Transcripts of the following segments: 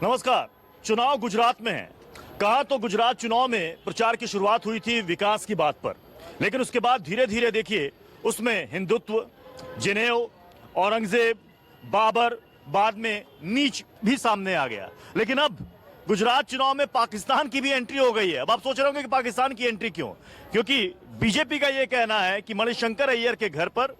नमस्कार। चुनाव गुजरात में है। कहा तो गुजरात चुनाव में प्रचार की शुरुआत हुई थी विकास की बात पर, लेकिन उसके बाद धीरे धीरे देखिए उसमें हिंदुत्व, जनेऊ, औरंगजेब, बाबर, बाद में नीच भी सामने आ गया। लेकिन अब गुजरात चुनाव में पाकिस्तान की भी एंट्री हो गई है। अब आप सोच रहे होंगे कि पाकिस्तान की एंट्री क्यों? क्योंकि बीजेपी का यह कहना है कि मणिशंकर अय्यर के घर पर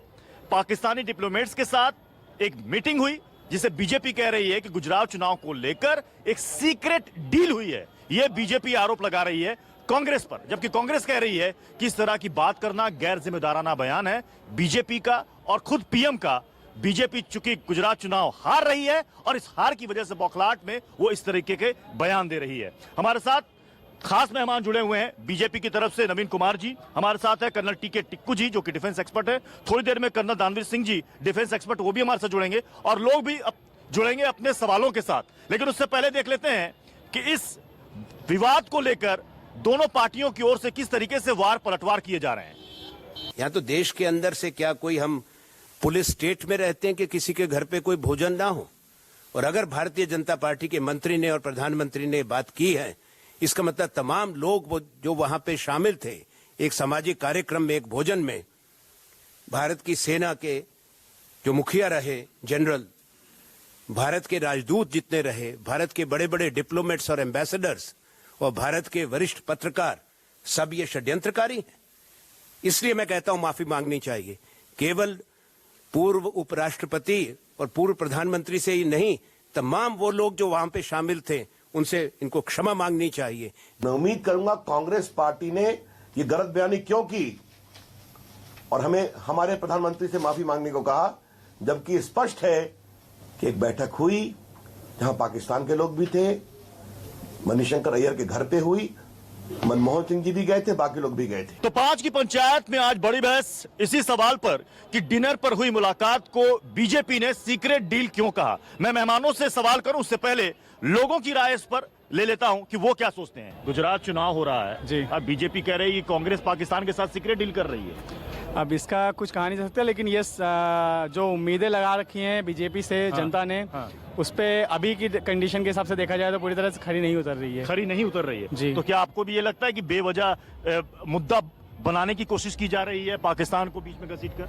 पाकिस्तानी डिप्लोमेट्स के साथ एक मीटिंग हुई, जिसे बीजेपी कह रही है कि गुजरात चुनाव को लेकर एक सीक्रेट डील हुई है। यह बीजेपी आरोप लगा रही है कांग्रेस पर, जबकि कांग्रेस कह रही है कि इस तरह की बात करना गैर जिम्मेदाराना बयान है बीजेपी का और खुद पीएम का। बीजेपी चूंकि गुजरात चुनाव हार रही है और इस हार की वजह से बौखलाहट में वो इस तरीके के बयान दे रही है। हमारे साथ खास मेहमान जुड़े हुए हैं बीजेपी की तरफ से। नवीन कुमार जी हमारे साथ है, कर्नल टीके टिक्कू जी जो कि डिफेंस एक्सपर्ट है, थोड़ी देर में कर्नल दानवीर सिंह जी डिफेंस एक्सपर्ट, वो भी हमारे साथ जुड़ेंगे और लोग भी जुड़ेंगे अपने सवालों के साथ। लेकिन उससे पहले देख लेते हैं कि इस विवाद को लेकर दोनों पार्टियों की ओर से किस तरीके से वार पलटवार किए जा रहे हैं। यहाँ तो देश के अंदर से क्या कोई हम पुलिस स्टेट में रहते हैं कि किसी के घर पे कोई भोजन ना हो? और अगर भारतीय जनता पार्टी के मंत्री ने और प्रधानमंत्री ने बात की है, इसका मतलब तमाम लोग जो वहां पे शामिल थे एक सामाजिक कार्यक्रम में, एक भोजन में, भारत की सेना के जो मुखिया रहे जनरल, भारत के राजदूत जितने रहे, भारत के बड़े बड़े डिप्लोमेट्स और एम्बेसडर्स और भारत के वरिष्ठ पत्रकार, सब ये षड्यंत्रकारी हैं। इसलिए मैं कहता हूं माफी मांगनी चाहिए। केवल पूर्व उपराष्ट्रपति और पूर्व प्रधानमंत्री से ही नहीं, तमाम वो लोग जो वहां पे शामिल थे उनसे इनको क्षमा मांगनी चाहिए। मैं उम्मीद करूंगा कांग्रेस पार्टी ने ये गलत बयानी क्यों की और हमें हमारे प्रधानमंत्री से माफी मांगने को कहा, जबकि स्पष्ट है कि एक बैठक हुई जहां पाकिस्तान के लोग भी थे, मणिशंकर अय्यर के घर पे हुई, मनमोहन सिंह जी भी गए थे, बाकी लोग भी गए थे। तो 5 की पंचायत में आज बड़ी बहस इसी सवाल पर कि डिनर पर हुई मुलाकात को बीजेपी ने सीक्रेट डील क्यों कहा। मैं मेहमानों से सवाल करूं उससे पहले लोगों की राय इस पर ले लेता हूं कि वो क्या सोचते हैं। गुजरात चुनाव हो रहा है जी, अब बीजेपी कह रही है कि कांग्रेस पाकिस्तान के साथ सीक्रेट डील कर रही है। अब इसका कुछ कहा नहीं जा सकता, लेकिन ये जो उम्मीदें लगा रखी हैं बीजेपी से जनता ने, उस पे अभी की कंडीशन के हिसाब से देखा जाए तो पूरी तरह से खरी नहीं उतर रही है। खरी नहीं उतर रही है जी। तो क्या आपको भी ये लगता है कि बेवजह मुद्दा बनाने की कोशिश की जा रही है पाकिस्तान को बीच में घसीट कर?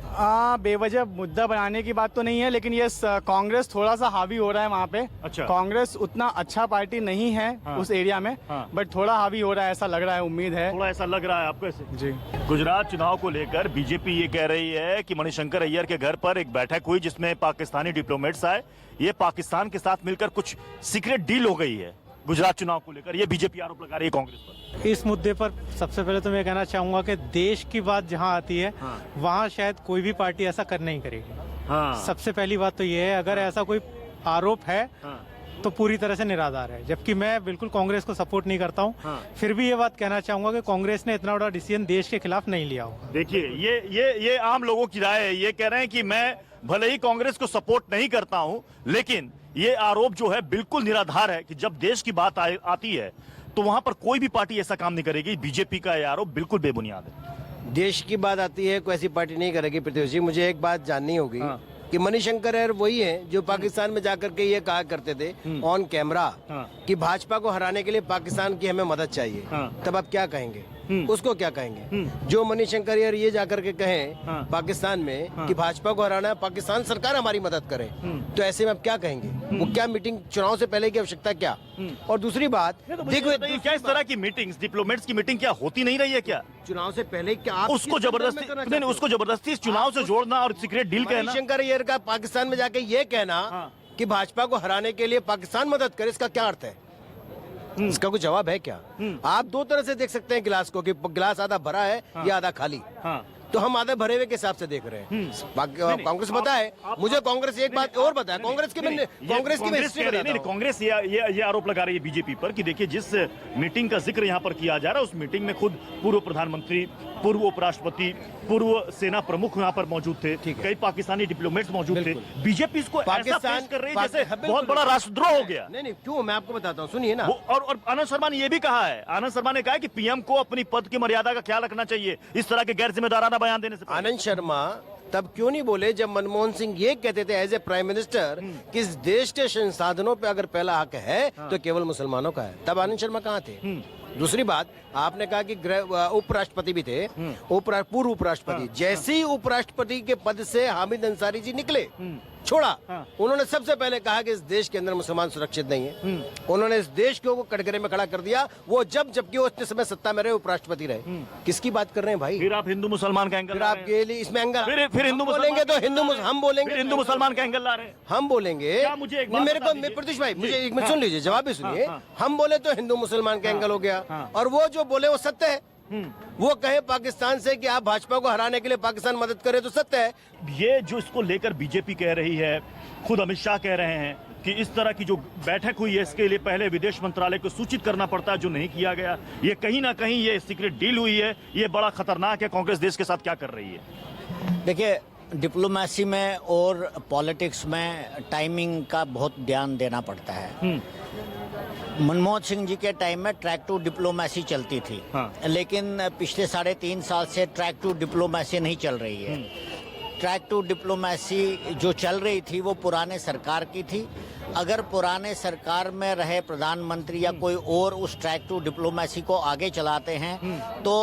बेवजह मुद्दा बनाने की बात तो नहीं है, लेकिन ये कांग्रेस थोड़ा सा हावी हो रहा है वहाँ पे। अच्छा। कांग्रेस उतना अच्छा पार्टी नहीं है उस एरिया में, बट थोड़ा हावी हो रहा है, ऐसा लग रहा है, उम्मीद है। थोड़ा ऐसा लग रहा है आपको ऐसे जी। गुजरात चुनाव को लेकर बीजेपी ये कह रही है कि मणिशंकर अय्यर के घर पर एक बैठक हुई जिसमें पाकिस्तानी डिप्लोमेट्स आए, ये पाकिस्तान के साथ मिलकर कुछ सीक्रेट डील हो गई है गुजरात चुनाव को लेकर। ये बीजेपी आरोप लगा रही है कांग्रेस पर। इस मुद्दे पर सबसे पहले तो मैं कहना चाहूंगा कि देश की बात जहां आती है वहां शायद कोई भी पार्टी ऐसा कर नहीं करेगी। सबसे पहली बात तो ये है, अगर ऐसा कोई आरोप है तो पूरी तरह से निराधार है, जबकि मैं बिल्कुल कांग्रेस को सपोर्ट नहीं करता हूं। फिर भी ये बात कहना चाहूंगा कि कांग्रेस ने इतना बड़ा डिसीजन देश के खिलाफ नहीं लिया होगा। देखिए ये आम लोगों की राय है। ये कह रहे हैं कि मैं भले ही कांग्रेस को सपोर्ट नहीं करता हूं, लेकिन ये आरोप जो है बिल्कुल निराधार है कि जब देश की बात आती है तो वहां पर कोई भी पार्टी ऐसा काम नहीं करेगी। बीजेपी का ये आरोप बिल्कुल बेबुनियाद है। देश की बात आती है कोई ऐसी पार्टी नहीं करेगी। पृथ्वी जी, मुझे एक बात जाननी होगी कि मणिशंकर अय्यर वही हैं जो पाकिस्तान में जाकर के ये कहा करते थे ऑन कैमरा कि भाजपा को हराने के लिए पाकिस्तान की हमें मदद चाहिए। तब आप क्या कहेंगे? उसको क्या कहेंगे? जो मणिशंकर अय्यर ये जाकर के कहें पाकिस्तान में कि भाजपा को हराना है, पाकिस्तान सरकार हमारी मदद करे, तो ऐसे में आप क्या कहेंगे? वो क्या मीटिंग चुनाव से पहले की आवश्यकता क्या? और दूसरी बात देखो, क्या इस तरह की मीटिंग्स, डिप्लोमेट्स की मीटिंग क्या होती नहीं रही है क्या? चुनाव से पहले क्या उसको जबरदस्ती इस चुनाव से जोड़ना और सीक्रेट डील कहना? मणिशंकर अय्यर का पाकिस्तान में जाके ये कहना कि भाजपा को हराने के लिए पाकिस्तान मदद करे, इसका क्या अर्थ है? इसका कोई जवाब है क्या? आप दो तरह से देख सकते हैं गिलास को, कि गिलास आधा भरा है या आधा खाली। तो हम आधे भरे हुए के हिसाब से देख रहे हैं। कांग्रेस बताए, मुझे कांग्रेस एक बात और बताया, कांग्स ये आरोप लगा रही है बीजेपी पर कि देखिए जिस मीटिंग का जिक्र यहाँ पर किया जा रहा है उस मीटिंग में खुद पूर्व प्रधानमंत्री, पूर्व उपराष्ट्रपति, पूर्व सेना प्रमुख यहाँ पर मौजूद थे, कई पाकिस्तानी डिप्लोमेट्स मौजूद थे। बीजेपी इसको ऐसा पेश कर रही है जैसे बहुत बड़ा राष्ट्रद्रोह हो गया। नहीं, क्यों? मैं आपको बताता हूँ, सुनिए ना। और आनंद शर्मा ने यह भी कहा है, आनंद शर्मा ने कहा कि पीएम को अपनी पद की मर्यादा का ख्याल रखना चाहिए इस तरह के गैर जिम्मेदाराना बयान देने से। आनंद शर्मा तब क्यों नहीं बोले जब मनमोहन सिंह ये कहते थे एज ए प्राइम मिनिस्टर कि इस देश के संसाधनों पे अगर पहला हक है तो केवल मुसलमानों का है। तब आनंद शर्मा कहाँ थे? दूसरी बात, आपने कहा कि उपराष्ट्रपति भी थे, पूर्व उपराष्ट्रपति। जैसे ही उपराष्ट्रपति के पद से हामिद अंसारी जी निकले, छोड़ा, उन्होंने सबसे पहले कहा कि इस देश के अंदर मुसलमान सुरक्षित नहीं है। उन्होंने इस देश को कटघरे में खड़ा कर दिया, वो जबकि वो उतने समय सत्ता में रहे, उपराष्ट्रपति रहे। किसकी बात कर रहे हैं भाई? फिर आप हिंदू मुसलमान का एंगल फिर आपके लिए इसमें एंगल, फिर हिंदू बोलेंगे तो हम बोलेंगे हिंदू मुसलमान का एंगल ला रहे हैं। हम बोलेंगे, मुझे एक बात मेरे बता को दीजिए। प्रत्युष भाई, मुझे एक मिनट सुन लीजिए, जवाब भी सुनिए। हम बोले तो हिंदू मुसलमान का एंगल हो गया, और वो जो बोले वो सत्य है। वो कहे पाकिस्तान से कि आप भाजपा को हराने के लिए पाकिस्तान मदद करे तो सत्य है। ये जो इसको लेकर बीजेपी कह रही है, खुद अमित शाह कह रहे हैं कि इस तरह की जो बैठक हुई है इसके लिए पहले विदेश मंत्रालय को सूचित करना पड़ता है, जो नहीं किया गया। ये कहीं ना कहीं ये सीक्रेट डील हुई है, ये बड़ा खतरनाक है। कांग्रेस देश के साथ क्या कर रही है? देखिए, डिप्लोमेसी में और पॉलिटिक्स में टाइमिंग का बहुत ध्यान देना पड़ता है। मनमोहन सिंह जी के टाइम में ट्रैक टू डिप्लोमेसी चलती थी, लेकिन पिछले 3.5 साल से ट्रैक टू डिप्लोमेसी नहीं चल रही है। ट्रैक टू डिप्लोमेसी जो चल रही थी वो पुराने सरकार की थी। अगर पुराने सरकार में रहे प्रधानमंत्री या कोई और उस ट्रैक टू डिप्लोमेसी को आगे चलाते हैं तो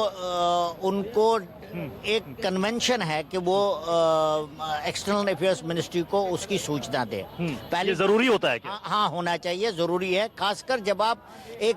उनको एक कन्वेंशन है कि वो एक्सटर्नल अफेयर्स मिनिस्ट्री को उसकी सूचना दे। पहले जरूरी होता है क्या? हाँ, होना चाहिए, जरूरी है, खासकर जब आप एक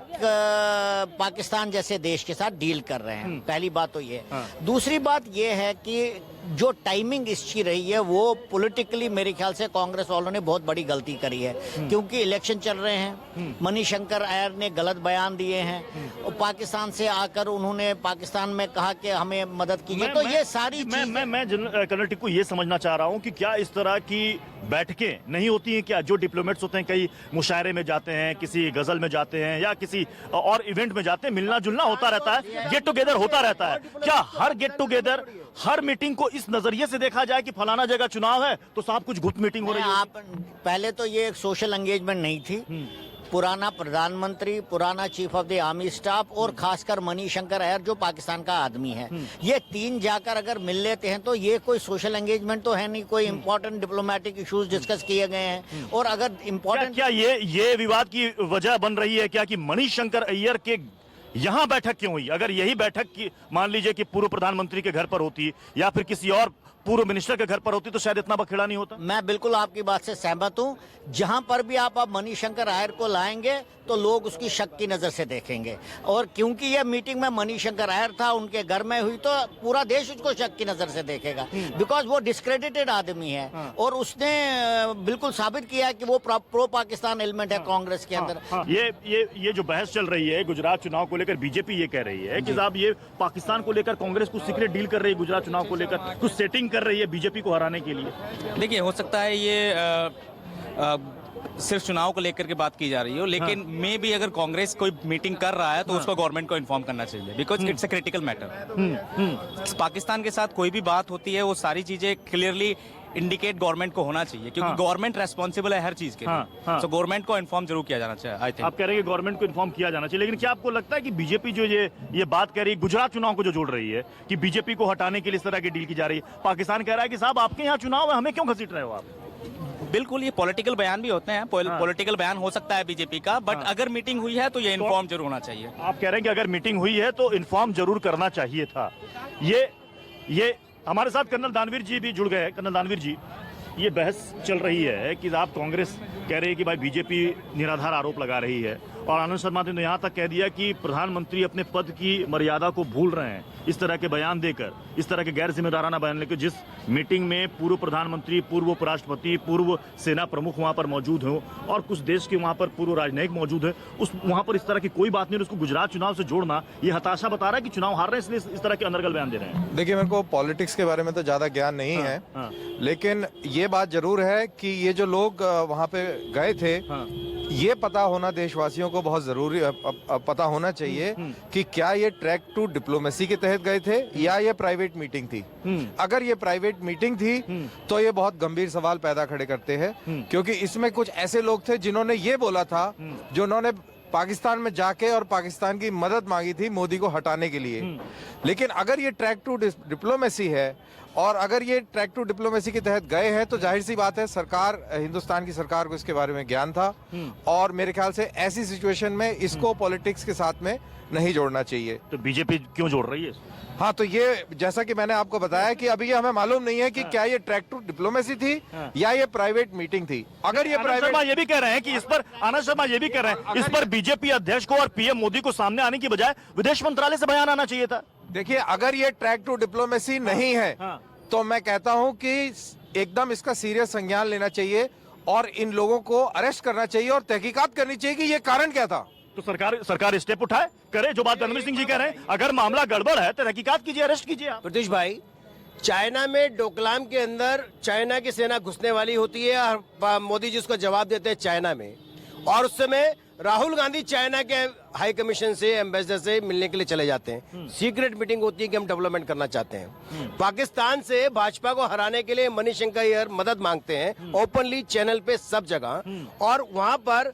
पाकिस्तान जैसे देश के साथ डील कर रहे हैं। पहली बात तो ये। दूसरी बात ये है कि जो टाइमिंग इसकी रही है वो पॉलिटिकली मेरे ख्याल से कांग्रेस वालों ने बहुत बड़ी गलती करी है, क्योंकि इलेक्शन चल रहे हैं। मणिशंकर अय्यर ने गलत बयान दिए हैं और पाकिस्तान से आकर उन्होंने पाकिस्तान में कहा कि हमें मदद कीजिए। तो ये सारी मैं कर्नल टिक्कू ये समझना चाह रहा हूँ कि क्या इस तरह की बैठकें नहीं होती हैं क्या? जो डिप्लोमेट्स होते हैं, कई मुशायरे में जाते हैं, किसी गजल में जाते हैं या किसी और इवेंट में जाते हैं, मिलना जुलना होता रहता है, गेट टुगेदर होता रहता है। क्या हर गेट टुगेदर, हर मीटिंग को इस नजरिए से देखा जाए कि फलाना जगह चुनाव है तो साहब कुछ गुप्त मीटिंग हो रही है? आप पहले तो ये एक सोशल एंगेजमेंट नहीं थी। पुराना प्रधानमंत्री, पुराना chief of the army staff और खासकर मणिशंकर अय्यर जो पाकिस्तान का आदमी है, ये तीन जाकर अगर मिल लेते हैं तो ये कोई सोशल एंगेजमेंट तो है नहीं, कोई इंपॉर्टेंट डिप्लोमेटिक इश्यूज डिस्कस किए गए हैं। और अगर इंपॉर्टेंट क्या ये विवाद की वजह बन रही है क्या कि मणिशंकर अय्यर के यहाँ बैठक क्यों हुई? अगर यही बैठक की मान लीजिए कि पूर्व प्रधानमंत्री के घर पर होती या फिर किसी और पूर्व मिनिस्टर के घर पर होती तो शायद इतना बखेड़ा नहीं होता। मैं बिल्कुल आपकी बात से सहमत हूं। जहां पर भी आप मणिशंकर अय्यर को लाएंगे तो लोग उसकी शक की नजर से देखेंगे, और क्योंकि यह मीटिंग में मणिशंकर अय्यर था, उनके घर में हुई, तो पूरा देश उसको शक की नजर से देखेगा, बिकॉज वो डिस्क्रेडिटेड आदमी है। और उसने बिल्कुल साबित किया कि वो प्रो पाकिस्तान एलिमेंट है कांग्रेस के अंदर। ये जो बहस चल रही है गुजरात चुनाव को लेकर, बीजेपी ये कह रही है कि साहब ये पाकिस्तान को लेकर कांग्रेस कुछ सीक्रेट डील कर रही है, गुजरात चुनाव को लेकर कुछ सेटिंग कर रही है बीजेपी को हराने के लिए। देखिए, हो सकता है ये सिर्फ चुनाव को लेकर के बात की जा रही हो, लेकिन मे भी अगर कांग्रेस कोई मीटिंग कर रहा है तो उसको गवर्नमेंट को इन्फॉर्म करना चाहिए, because it's a critical matter. Pakistan के साथ कोई भी बात होती है वो सारी चीजें क्लियरली इंडिकेट गवर्नमेंट को होना चाहिए, क्योंकि गवर्नमेंट रेस्पॉन्सिबल है हर चीज के लिए। तो गवर्नमेंट को इन्फॉर्म जरूर किया जाना चाहिए। आई थिंक आप कह रहे हैं कि गवर्नमेंट को इन्फॉर्म किया जाना चाहिए, लेकिन क्या आपको लगता है कि बीजेपी जो ये बात कह रही है गुजरात चुनाव को जो जोड़ रही है कि बीजेपी को हटाने के लिए इस तरह की डील की जा रही है, पाकिस्तान कह रहा है कि साहब आपके यहाँ चुनाव है, हमें क्यों घसीट रहे हो आप? बिल्कुल, ये पॉलिटिकल बयान भी होते हैं, पॉलिटिकल बयान हो सकता है बीजेपी का, बट अगर मीटिंग हुई है तो ये इन्फॉर्म जरूर होना चाहिए। आप कह रहे हैं कि अगर मीटिंग हुई है तो इन्फॉर्म जरूर करना चाहिए था। ये हमारे साथ कर्नल दानवीर जी भी जुड़ गए हैं। कर्नल दानवीर जी, ये बहस चल रही है कि आप कांग्रेस कह रही है कि भाई बीजेपी निराधार आरोप लगा रही है, और आनंद शर्मा ने यहाँ तक कह दिया कि प्रधानमंत्री अपने पद की मर्यादा को भूल रहे हैं इस तरह के बयान देकर, इस तरह के गैर जिम्मेदाराना बयान लेकर। जिस मीटिंग में पूर्व प्रधानमंत्री, पूर्व उपराष्ट्रपति, पूर्व सेना प्रमुख वहां पर मौजूद हो और कुछ देश के वहां पर पूर्व राजनयिक मौजूद है, वहां पर इस तरह की कोई बात नहीं, उसको गुजरात चुनाव से जोड़ना ये हताशा बता रहा है कि चुनाव हार रहे हैं इसलिए इस तरह के अनर्गल बयान दे रहे हैं। देखिए, मेरे को पॉलिटिक्स के बारे में तो ज्यादा ज्ञान नहीं है, लेकिन ये बात जरूर है कि ये जो लोग वहां पे गए थे, ये पता होना देशवासियों को बहुत जरूरी पता होना चाहिए कि क्या ये ट्रैक टू डिप्लोमेसी के तहत गए थे या ये प्राइवेट मीटिंग थी। अगर ये प्राइवेट मीटिंग थी तो ये बहुत गंभीर सवाल पैदा खड़े करते हैं, क्योंकि इसमें कुछ ऐसे लोग थे जिन्होंने ये बोला था, जो उन्होंने पाकिस्तान में जाके और पाकिस्तान की मदद मांगी थी मोदी को हटाने के लिए। लेकिन अगर ये ट्रैक टू डिप्लोमेसी है और अगर ये ट्रैक टू डिप्लोमेसी के तहत गए हैं तो जाहिर सी बात है सरकार, हिंदुस्तान की सरकार को इसके बारे में ज्ञान था और मेरे ख्याल से ऐसी सिचुएशन में इसको पॉलिटिक्स के साथ में नहीं जोड़ना चाहिए। तो बीजेपी क्यों जोड़ रही है? हाँ, तो ये जैसा कि मैंने आपको बताया कि अभी ये हमें मालूम नहीं है कि क्या ये ट्रैक टू डिप्लोमेसी थी या ये प्राइवेट मीटिंग थी। अगर ये आनंद शर्मा ये भी कह रहे हैं कि इस पर, आनंद शर्मा ये भी कह रहे हैं इस पर बीजेपी अध्यक्ष को और पीएम मोदी को सामने आने की बजाय विदेश मंत्रालय से बयान आना चाहिए था। देखिए, अगर ये ट्रैक टू डिप्लोमेसी नहीं है तो मैं कहता हूं कि एकदम इसका सीरियस संज्ञान लेना चाहिए और इन लोगों को अरेस्ट करना चाहिए और तहकीकात करनी चाहिए कि ये कारण क्या था। तो सरकार स्टेप उठाए, करे जो बात रणवीर सिंह जी कह रहे हैं। अगर मामला गड़बड़ है तो तहकीकात कीजिए, अरेस्ट कीजिए आप। प्रत्युष भाई, चाइना में डोकलाम के अंदर चाइना की सेना घुसने वाली होती है और मोदी जी उसका जवाब देते हैं चाइना में, और उस समय राहुल गांधी चाइना के हाई कमीशन से, एम्बेसडर से मिलने के लिए चले जाते हैं। सीक्रेट मीटिंग होती है कि हम डेवलपमेंट करना चाहते हैं। पाकिस्तान से भाजपा को हराने के लिए मणिशंकर अय्यर मदद मांगते हैं ओपनली चैनल पे सब जगह, और वहां पर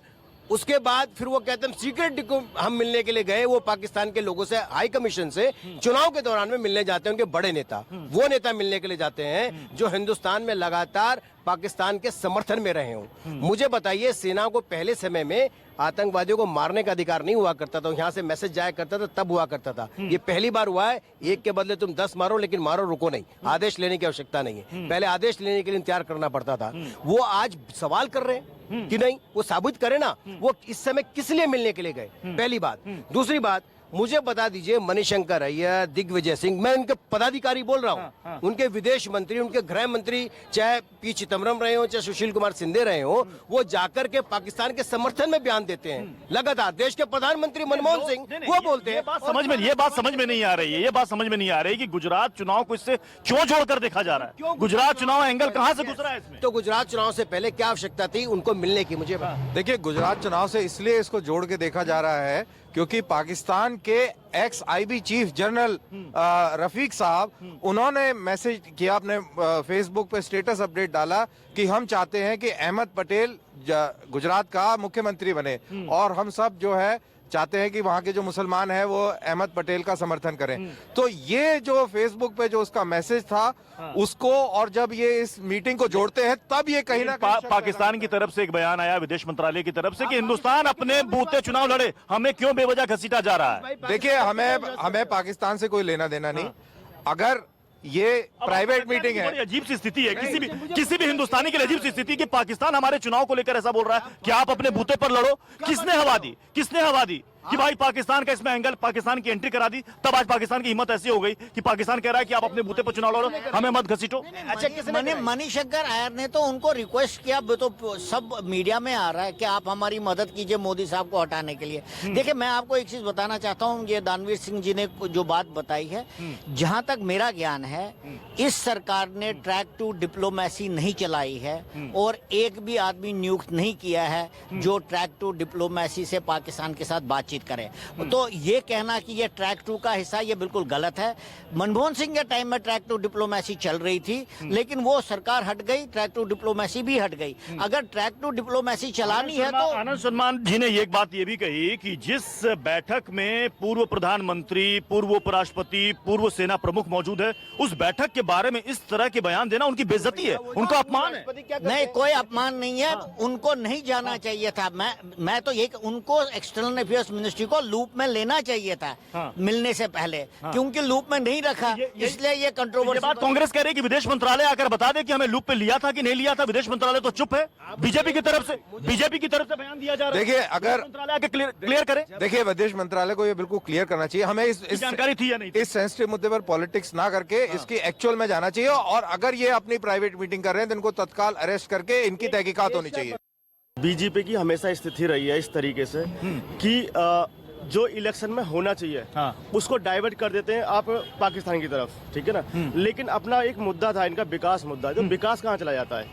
उसके बाद फिर वो कहते हैं सीक्रेट हम मिलने के लिए गए। वो पाकिस्तान के लोगों से, हाई कमीशन से चुनाव के दौरान में मिलने जाते हैं उनके बड़े नेता, वो नेता मिलने के लिए जाते हैं जो हिंदुस्तान में लगातार पाकिस्तान के समर्थन में रहे हों। मुझे बताइए, सेना को पहले समय में आतंकवादियों को मारने का अधिकार नहीं हुआ करता था, यहाँ से मैसेज जाया करता था, तब हुआ करता था। ये पहली बार हुआ है, एक के बदले तुम 10 मारो, लेकिन मारो, रुको नहीं। आदेश लेने की आवश्यकता नहीं है, पहले आदेश लेने के लिए इंतजार करना पड़ता था। वो आज सवाल कर रहे हैं कि नहीं, वो साबित करे ना वो इस समय किस लिए मिलने के लिए गए, पहली बात। दूसरी बात, मुझे बता दीजिए, मणिशंकर अय्यर, दिग्विजय सिंह, मैं उनके पदाधिकारी बोल रहा हूँ, उनके विदेश मंत्री, उनके गृह मंत्री, चाहे पी चिदम्बरम रहे हो, चाहे सुशील कुमार सिंधे रहे हो, वो जाकर के पाकिस्तान के समर्थन में बयान देते हैं लगातार। देश के प्रधानमंत्री मनमोहन सिंह वो बोलते हैं। ये बात समझ में नहीं आ रही है, ये बात समझ में नहीं आ रही कि गुजरात चुनाव को इससे क्यों जोड़कर देखा जा रहा है। गुजरात चुनाव एंगल कहां से गुजरा है इसमें? तो गुजरात चुनाव से पहले क्या आवश्यकता थी उनको मिलने की? मुझे देखिए, गुजरात चुनाव से इसलिए इसको जोड़ के देखा जा रहा है क्योंकि पाकिस्तान के x IB chief general Rafiq साहब, उन्होंने मैसेज किया, अपने फेसबुक पे स्टेटस अपडेट डाला कि हम चाहते हैं कि अहमद पटेल गुजरात का मुख्यमंत्री बने और हम सब जो है चाहते हैं कि वहां के जो मुसलमान हैं वो अहमद पटेल का समर्थन करें। तो ये जो फेसबुक पे जो उसका मैसेज था उसको, और जब ये इस मीटिंग को जोड़ते हैं तब ये कहीं ना कहीं पाकिस्तान की तरफ से एक बयान आया, विदेश मंत्रालय की तरफ से, कि हिंदुस्तान अपने बूते चुनाव लड़े, हमें क्यों बेवजह घसीटा जा रहा है। देखिए, हमें पाकिस्तान से कोई लेना देना नहीं। अगर ये प्राइवेट मीटिंग है, बड़ी अजीब सी स्थिति है, किसी भी हिंदुस्तानी के लिए अजीब सी स्थिति कि पाकिस्तान हमारे चुनाव को लेकर ऐसा बोल रहा है कि आप अपने बूते पर लड़ो। किसने हवा दी कि भाई पाकिस्तान का इसमें एंगल, पाकिस्तान की एंट्री करा दी? तब आज पाकिस्तान की हिम्मत ऐसी हो गई कि पाकिस्तान कह रहा है कि आप अपने बूते पर चुनाव लड़ो, हमें मत घसीटो। अच्छा, मणिशंकर अय्यर ने तो उनको रिक्वेस्ट किया, तो सब मीडिया में आ रहा है कि आप हमारी मदद कीजिए मोदी साहब को हटाने के लिए। देखिए, मैं आपको एक चीज बताना चाहता हूँ, ये दानवीर सिंह जी ने जो बात बताई है, जहां तक मेरा ज्ञान है, इस सरकार ने ट्रैक टू डिप्लोमेसी नहीं चलाई है और एक भी आदमी नियुक्त नहीं किया है जो ट्रैक टू डिप्लोमेसी से पाकिस्तान के साथ बातचीत करे। तो ये कहना कि ये ट्रैक टू का हिस्सा, ये बिल्कुल गलत है। मनमोहन सिंह के टाइम में ट्रैक टू डिप्लोमेसी चल रही थी, लेकिन वो सरकार हट गई, ट्रैक टू डिप्लोमेसी भी हट गई। अगर ट्रैक टू डिप्लोमेसी चलानी है तो आनंद शर्मा जी ने एक बात ये भी कही कि जिस बैठक में पूर्व प्रधानमंत्री, पूर्व उपराष्ट्रपति, पूर्व सेना प्रमुख मौजूद है, उस बैठक के बारे में इस तरह के बयान देना उनकी बेइज्जती है, उनका अपमान है। नहीं, कोई अपमान नहीं है, उनको नहीं जाना चाहिए था। मैं तो ये, उनको एक्सटर्नल अफेयर्स मिनिस्ट्री को लूप में लेना चाहिए था मिलने से पहले, क्योंकि लूप में नहीं रखा, इसलिए ये कंट्रोवर्सी। बात कांग्रेस कह रही है कि विदेश मंत्रालय आकर बता दे कि हमें लूप पे लिया था कि नहीं लिया था। विदेश मंत्रालय तो चुप है। बीजेपी की तरफ से बयान दिया जा रहा है। देखिए, अगर मंत्रालय आके क्लियर करे। देखिए, विदेश मंत्रालय को ये बिल्कुल क्लियर करना चाहिए। हमें इस जानकारी थी या नहीं, इस सेंसिटिव मुद्दे पर पॉलिटिक्स ना करके इसकी एक्चुअल में जाना चाहिए, और अगर ये अपनी प्राइवेट मीटिंग कर रहे हैं तो इनको तत्काल अरेस्ट करके इनकी तहकीकात होनी चाहिए। बीजेपी की हमेशा स्थिति रही है इस तरीके से कि जो इलेक्शन में होना चाहिए उसको डाइवर्ट कर देते हैं आप पाकिस्तान की तरफ, ठीक है ना। लेकिन अपना एक मुद्दा था इनका, विकास मुद्दा, जो विकास कहाँ चला जाता है,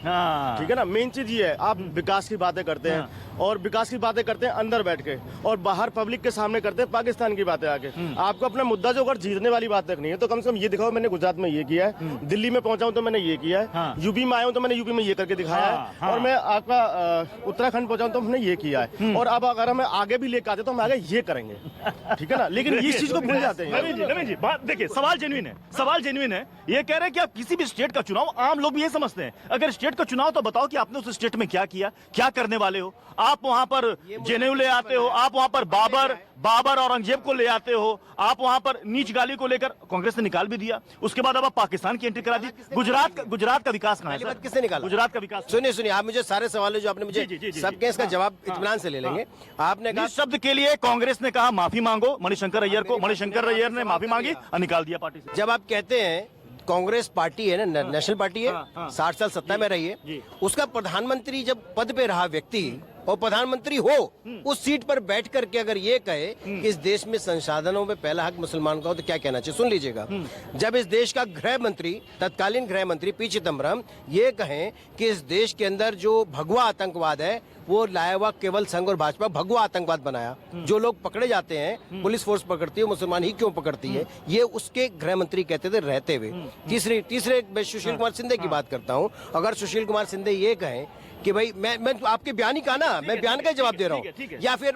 ठीक है ना। मेन चीज ये है, आप विकास की बातें करते हैं और विकास की बातें करते हैं अंदर बैठ के, और बाहर पब्लिक के सामने करते हैं पाकिस्तान की बातें आके। आपको अपना मुद्दा जो अगर जीतने वाली बात रखनी है तो कम से कम ये दिखाओ, मैंने गुजरात में ये किया है, दिल्ली में पहुंचा हूं तो मैंने ये किया है, यूपी में आया हूं तो मैंने यूपी में ये करके दिखाया है, और मैं आपका उत्तराखंड पहुंचा हूं तो हमने ये किया है, और अब अगर हमें आगे भी लेकर आते तो हम आगे ये करेंगे। जाएंगे, ठीक है ना। लेकिन इस चीज को भूल जाते हैं। नवीन जी बात देखिए, सवाल जेन्युइन है, सवाल जेन्युइन है। ये कह रहे हैं कि आप किसी भी स्टेट का चुनाव, आम लोग भी ये समझते हैं, अगर स्टेट का चुनाव तो बताओ कि आपने उस स्टेट में क्या किया, क्या करने वाले हो। आप वहां पर जेनेऊ ले आते हो, आप वहां पर बाबर औरंगजेब को ले आते हो, आप वहां पर नीच गाली को लेकर कांग्रेस ने निकाल भी दिया। उसके बाद अब आप पाकिस्तान की एंट्री करा दी। गुजरात का विकास कहाँ है सर? किसने निकाला? गुजरात का विकास। सुनिए, आप मुझे सारे सवालों जो आपने मुझे सबके इसका जवाब इत्मीनान से ले लेंगे। आपने कहा इस शब्द के लिए कांग्रेस ने कहा माफी मांगो मणिशंकर अय्यर को, मणिशंकर अय्यर ने माफी मांगी और निकाल दिया पार्टी से। जब आप कहते हैं कांग्रेस पार्टी है ना, नेशनल पार्टी है, 60 साल सत्ता में रही है, उसका प्रधानमंत्री जब पद पे रहा व्यक्ति और प्रधानमंत्री हो, उस सीट पर बैठ करके अगर ये कहे कि इस देश में संसाधनों में पहला हक मुसलमान का हो, तो क्या कहना चाहिए? सुन लीजिएगा। जब इस देश का गृह मंत्री, तत्कालीन गृह मंत्री पी चिदम्बरम ये कहें कि इस देश के अंदर जो भगवा आतंकवाद है वो लाया हुआ केवल संघ और भाजपा भगवा आतंकवाद बनाया, जो लोग पकड़े जाते हैं पुलिस फोर्स पकड़ती है, मुसलमान ही क्यों पकड़ती है, ये उसके गृह मंत्री कहते थे रहते हुए। तीसरे मैं सुशील कुमार शिंदे की बात करता हूँ। अगर सुशील कुमार शिंदे ये कहें कि भाई मैं आपके बयान ही का ना, मैं बयान का जवाब दे रहा हूँ, या फिर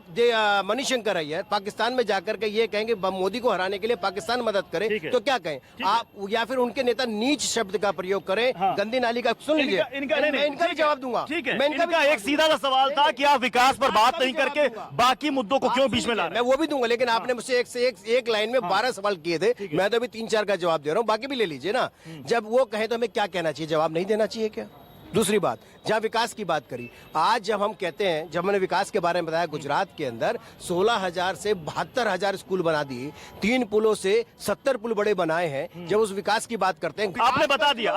मणिशंकर अय्यर पाकिस्तान में जाकर के ये कहेंगे मोदी को हराने के लिए पाकिस्तान मदद करे, तो क्या कहें आप? या फिर उनके नेता नीच शब्द का प्रयोग करें, गंदी नाली का। सुन लीजिए, मैं इनका भी जवाब दूंगा। मैं इनका एक सीधा सा सवाल था कि आप विकास पर बात नहीं करके बाकी मुद्दों को क्यों बीच में ला रहे हैं? मैं वो भी दूंगा, लेकिन आपने मुझसे एक लाइन में 12 सवाल किए थे, मैं तो अभी 3-4 का जवाब दे रहा हूँ, बाकी भी ले लीजिए ना। जब वो कहे तो हमें क्या कहना चाहिए? जवाब नहीं देना चाहिए क्या? दूसरी बात, जहां विकास की बात करी, आज जब हम कहते हैं, जब मैंने विकास के बारे में बताया, गुजरात के अंदर 16,000 से 72,000 स्कूल बना दिए, 3 पुलों से 70 पुल बड़े बनाए हैं। जब उस विकास की बात करते हैं, आपने बता दिया,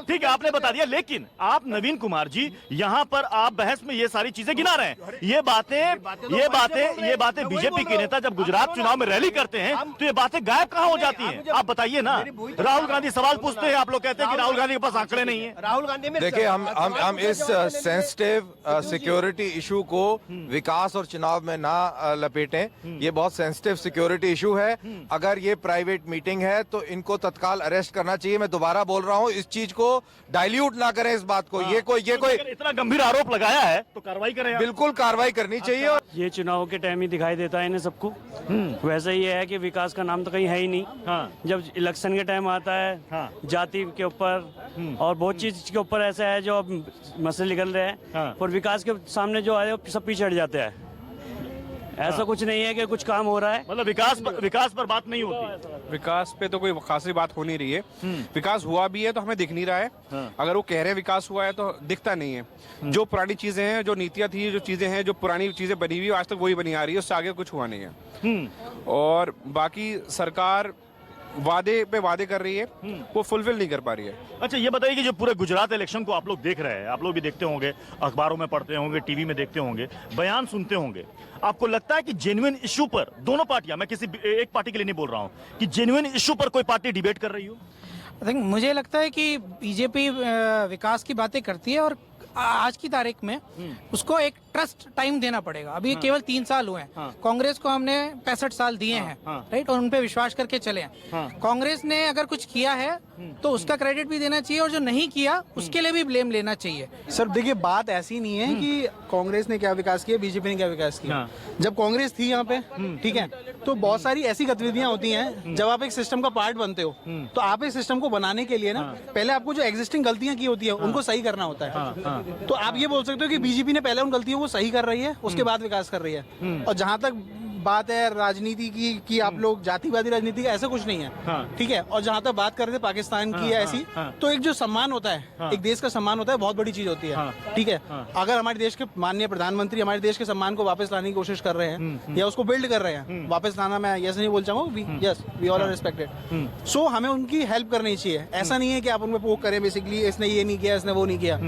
ठीक है, आपने बता दिया। लेकिन आप नवीन कुमार जी यहाँ पर आप बहस में ये सारी चीजें गिना रहे हैं। ये बातें बीजेपी के नेता जब गुजरात चुनाव में रैली करते हैं तो ये बातें गायब कहाँ हो जाती हैं? आप बताइए ना। राहुल गांधी सवाल पूछते हैं, आप लोग कहते हैं कि राहुल गांधी के पास आंकड़े नहीं है। राहुल गांधी देखिए, हम इस सेंसिटिव सिक्योरिटी इशू को विकास और चुनाव में ना लपेटें। ये बहुत सेंसिटिव सिक्योरिटी इशू है। अगर ये प्राइवेट मीटिंग है तो इनको तत्काल अरेस्ट करना चाहिए। मैं दोबारा बोल रहा हूँ, इस चीज को डाइल्यूट ना करें इस बात को। ये कोई इतना गंभीर आरोप लगाया है तो कार्रवाई करें। बिल्कुल कार्रवाई करनी चाहिए। ये चुनाव के टाइम ही दिखाई देता है इन्हें सबको। वैसे ये है कि विकास का नाम तो कहीं है ही नहीं। जब इलेक्शन के टाइम आता है, जाति के ऊपर और बहुत चीज के ऊपर ऐसा है जो अब मसले निकल रहे हैं, और विकास के सामने जो आए सब पीछे हट जाते हैं। ऐसा कुछ नहीं है कि कुछ काम हो रहा है, मतलब विकास पर बात नहीं होती। विकास पे तो कोई खासी बात हो नहीं रही है। विकास हुआ भी है तो हमें दिख नहीं रहा है। अगर वो कह रहे हैं विकास हुआ है तो दिखता नहीं है। जो पुरानी चीजें हैं, जो नीतियां थी, जो चीजें हैं, जो पुरानी चीजें बनी हुई आज तक वही बनी आ रही है, उससे आगे कुछ हुआ नहीं है। और बाकी सरकार वादे पे वादे कर रही है, वो फुलफिल नहीं कर पा रही है। अच्छा, ये बताइए कि जो पूरे गुजरात इलेक्शन को आप लोग देख रहे हैं, आप लोग भी देखते होंगे, अखबारों में पढ़ते होंगे, टीवी में देखते होंगे, बयान सुनते होंगे, आपको लगता है कि जेन्युइन इशू पर दोनों पार्टियां, मैं किसी एक पार्टी के लिए नहीं बोल रहा हूं, कि जेन्युइन इशू पर कोई पार्टी डिबेट कर रही हो? मुझे लगता है कि बीजेपी विकास की बातें करती है और आज की तारीख में उसको एक ट्रस्ट टाइम देना पड़ेगा। अभी केवल 3 साल हुए हैं। कांग्रेस को हमने 65 साल दिए हैं, राइट, और उनपे विश्वास करके चले हैं। कांग्रेस ने अगर कुछ किया है तो उसका क्रेडिट भी देना चाहिए, और जो नहीं किया उसके लिए भी ब्लेम लेना चाहिए। सर देखिए, बात ऐसी नहीं है कि कांग्रेस ने क्या विकास किया, बीजेपी ने क्या विकास किया। जब कांग्रेस थी यहाँ पे, ठीक है, तो बहुत सारी ऐसी गतिविधियां होती हैं, जब आप एक सिस्टम का पार्ट बनते हो तो आप इस सिस्टम को बनाने के लिए ना पहले आपको जो एग्जिस्टिंग गलतियां की होती है उनको सही करना होता है। तो आप ये बोल सकते हो कि बीजेपी ने पहले उन गलतियों को सही कर रही है, उसके बाद विकास कर रही है। और जहां तक बात है राजनीति की कि आप लोग जातिवादी राजनीति का, ऐसा कुछ नहीं है, ठीक है। और जहां तक बात कर रहे थे पाकिस्तान की या ऐसी, तो एक जो सम्मान होता है, एक देश का सम्मान होता है, बहुत बड़ी चीज होती है, ठीक है। अगर हमारे देश के माननीय प्रधानमंत्री हमारे देश के सम्मान को वापस लाने की कोशिश कर रहे हैं या उसको बिल्ड कर रहे हैं, वापस लाना, मैं ऐसा नहीं बोल चाहूंगा, yes we all are respected, so हमें उनकी हेल्प करनी चाहिए। ऐसा नहीं है कि आप उनमें पोक करें बेसिकली, इसने ये नहीं किया, इसने वो नहीं किया,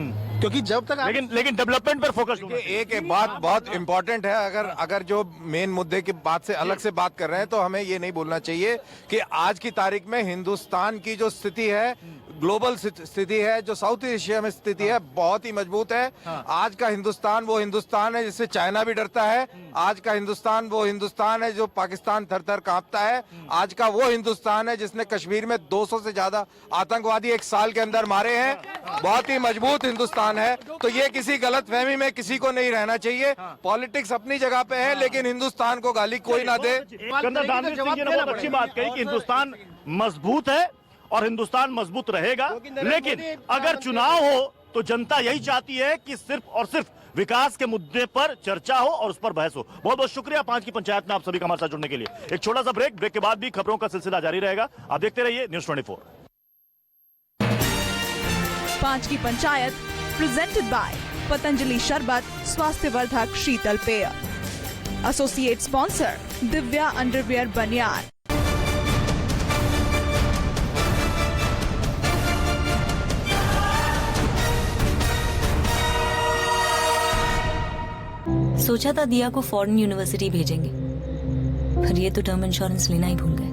क्योंकि जब तक लेकिन डेवलपमेंट पर फोकस। एक बात बहुत इंपॉर्टेंट है, अगर जो मेन मुद्दे की बात से अलग से बात कर रहे हैं तो हमें ये नहीं बोलना चाहिए कि आज की तारीख में हिंदुस्तान की जो स्थिति है ग्लोबल स्थिति है, जो साउथ एशिया में स्थिति है, बहुत ही मजबूत है। आज का हिंदुस्तान वो हिंदुस्तान है जिससे चाइना भी डरता है। आज का हिंदुस्तान वो हिंदुस्तान है जो पाकिस्तान थर थर कांपता है। आज का वो हिंदुस्तान है जिसने कश्मीर में 200 से ज्यादा आतंकवादी एक साल के अंदर मारे हैं। बहुत ही मजबूत हिंदुस्तान है। तो ये किसी गलतफहमी में किसी को नहीं रहना चाहिए। पॉलिटिक्स अपनी जगह पे है, लेकिन हिंदुस्तान को गाली कोई ना दे। कर्नल दानवीर सिंह जी ने बहुत अच्छी बात कही कि हिंदुस्तान मजबूत है और हिंदुस्तान मजबूत रहेगा, लेकिन अगर चुनाव हो तो जनता यही चाहती है कि सिर्फ और सिर्फ विकास के मुद्दे पर चर्चा हो और उस पर बहस हो। बहुत बहुत शुक्रिया 5 की पंचायत में आप सभी का हमारे साथ जुड़ने के लिए। एक छोटा सा ब्रेक के बाद भी खबरों का सिलसिला जारी रहेगा। आप देखते रहिए न्यूज़ 24। 5 की पंचायत प्रेजेंटेड बाय पतंजलि शरबत स्वास्थ्यवर्धक शीतल पेय। एसोसिएट स्पॉन्सर दिव्या अंडरवियर बनियान। सोचा था दिया को फॉरेन यूनिवर्सिटी भेजेंगे, पर ये तो टर्म इंश्योरेंस लेना ही भूल गए।